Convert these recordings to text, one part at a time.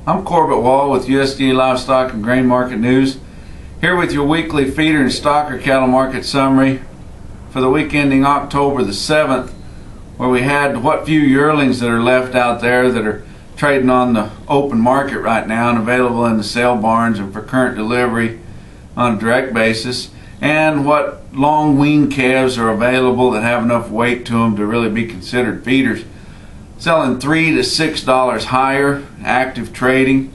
I'm Corbett Wall with USDA Livestock and Grain Market News, here with your weekly feeder and stocker cattle market summary for the week ending October the 7th, where we had what few yearlings that are left out there that are trading on the open market right now and available in the sale barns and for current delivery on a direct basis, and what long wean calves are available that have enough weight to them to really be considered feeders. Selling $3 to $6 higher, active trading,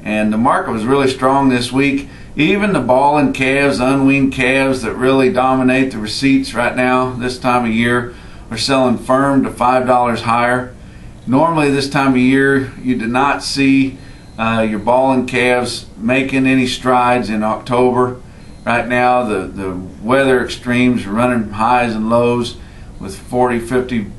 and the market was really strong this week. Even the balling calves, unweaned calves that really dominate the receipts right now this time of year are selling firm to $5 higher. Normally this time of year you do not see your balling calves making any strides in October. Right now the weather extremes are running highs and lows with 40-50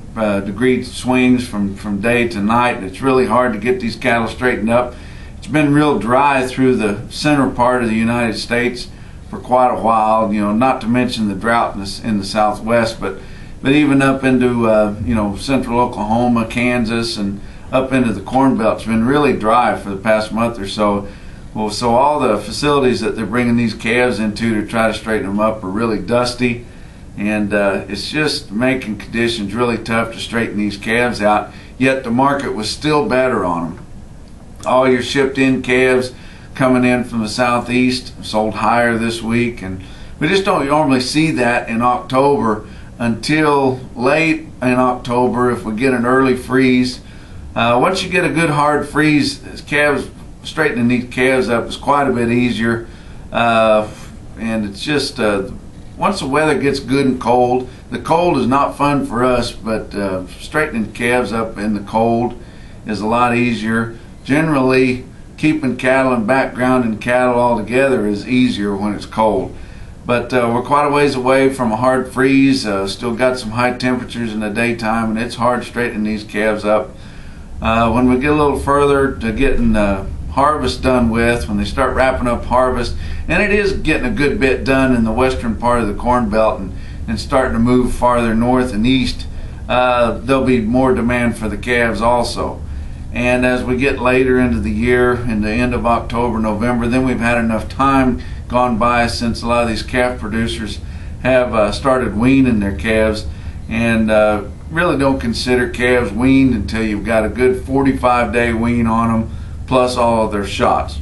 degree swings from day to night, and it's really hard to get these cattle straightened up. It's been real dry through the center part of the United States for quite a while, not to mention the drought in the southwest, but even up into central Oklahoma, Kansas, and up into the Corn Belt. It's been really dry for the past month or so. Well, so all the facilities that they're bringing these calves into to try to straighten them up are really dusty, and it's just making conditions really tough to straighten these calves out. Yet the market was still better on them. All your shipped in calves coming in from the southeast sold higher this week, and we just don't normally see that in October until late in October if we get an early freeze. Once you get a good hard freeze, straightening these calves up is quite a bit easier, and it's just once the weather gets good and cold, the cold is not fun for us, but straightening calves up in the cold is a lot easier. Generally, keeping cattle and backgrounding cattle all together is easier when it's cold. But we're quite a ways away from a hard freeze, still got some high temperatures in the daytime, and it's hard straightening these calves up. When we get a little further to getting harvest done with, when they start wrapping up harvest, and it is getting a good bit done in the western part of the Corn Belt and starting to move farther north and east, there'll be more demand for the calves also. And as we get later into the year, in the end of October, November, then we've had enough time gone by since a lot of these calf producers have started weaning their calves, and really don't consider calves weaned until you've got a good 45-day wean on them, plus all of their shots.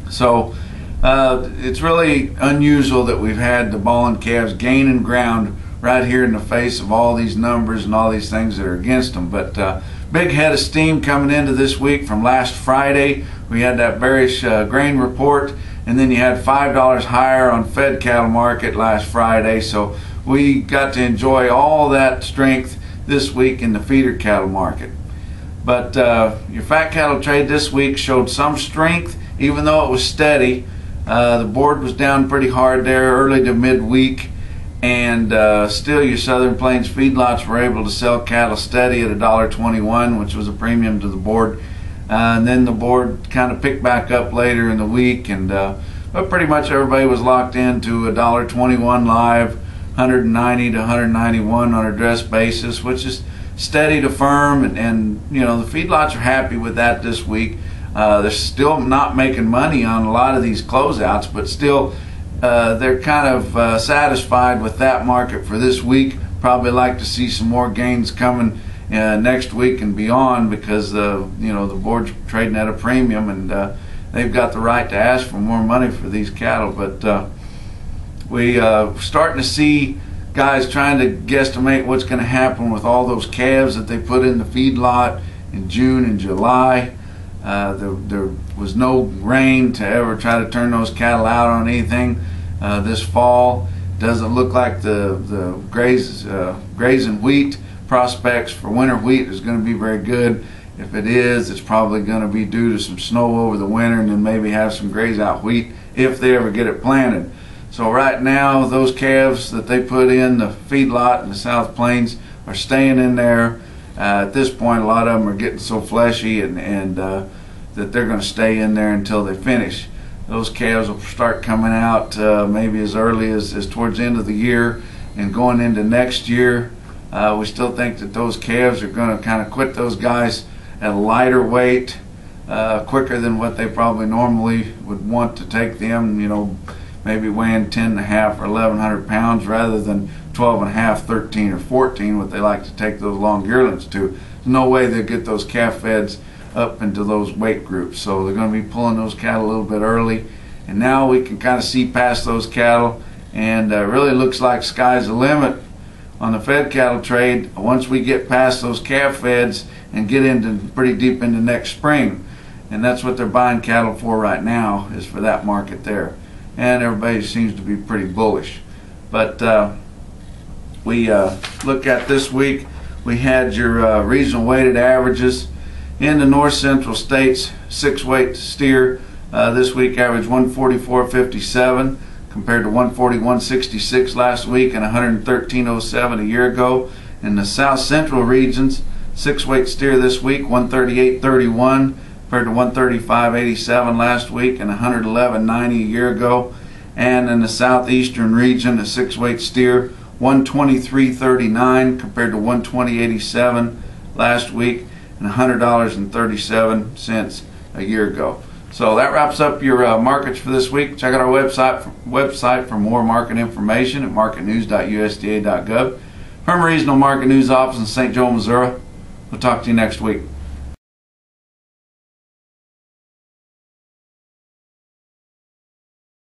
So it's really unusual that we've had the balling calves gaining ground right here in the face of all these numbers and all these things that are against them. But big head of steam coming into this week from last Friday. We had that bearish grain report, and then you had $5 higher on fed cattle market last Friday. So we got to enjoy all that strength this week in the feeder cattle market. But your fat cattle trade this week showed some strength, even though it was steady. The board was down pretty hard there early to midweek, and still your Southern Plains feedlots were able to sell cattle steady at $1.21, which was a premium to the board. And then the board kind of picked back up later in the week, and but pretty much everybody was locked into $1.21 live, 190 to 191 on a dress basis, which is steady to firm, and the feedlots are happy with that this week. They're still not making money on a lot of these closeouts, but still they're kind of satisfied with that market for this week. Probably like to see some more gains coming next week and beyond, because the board's trading at a premium, and they've got the right to ask for more money for these cattle. But we starting to see guys trying to guesstimate what's going to happen with all those calves that they put in the feedlot in June and July. There was no rain to ever try to turn those cattle out on anything this fall. Doesn't look like the grazing wheat prospects for winter wheat is going to be very good. If it is, it's probably going to be due to some snow over the winter, and then maybe have some graze out wheat if they ever get it planted. So right now, those calves that they put in the feedlot in the South Plains are staying in there. At this point, a lot of them are getting so fleshy and that they're going to stay in there until they finish. Those calves will start coming out maybe as early as towards the end of the year, and going into next year. We still think that those calves are going to kind of quit those guys at a lighter weight quicker than what they probably normally would want to take them, maybe weighing 10.5 or 1,100 pounds rather than 12.5, 13 or 14, what they like to take those long yearlings to. There's no way they get those calf feds up into those weight groups, so they're going to be pulling those cattle a little bit early. And now we can kind of see past those cattle, and really looks like sky's the limit on the fed cattle trade once we get past those calf feds and get into pretty deep into next spring. And that's what they're buying cattle for right now, is for that market there. And everybody seems to be pretty bullish. But we look at this week, we had your regional weighted averages in the north central states. 6-weight steer this week averaged 144.57 compared to 141.66 last week and 113.07 a year ago. In the south central regions, 6-weight steer this week 138.31 compared to 135.87 last week and 111.90 a year ago. And in the southeastern region, the 6-weight steer 123.39 compared to 120.87 last week and $100.37 a year ago. So that wraps up your markets for this week. Check out our website for more market information at marketnews.usda.gov. From a regional market news office in St. Joe, Missouri. We'll talk to you next week.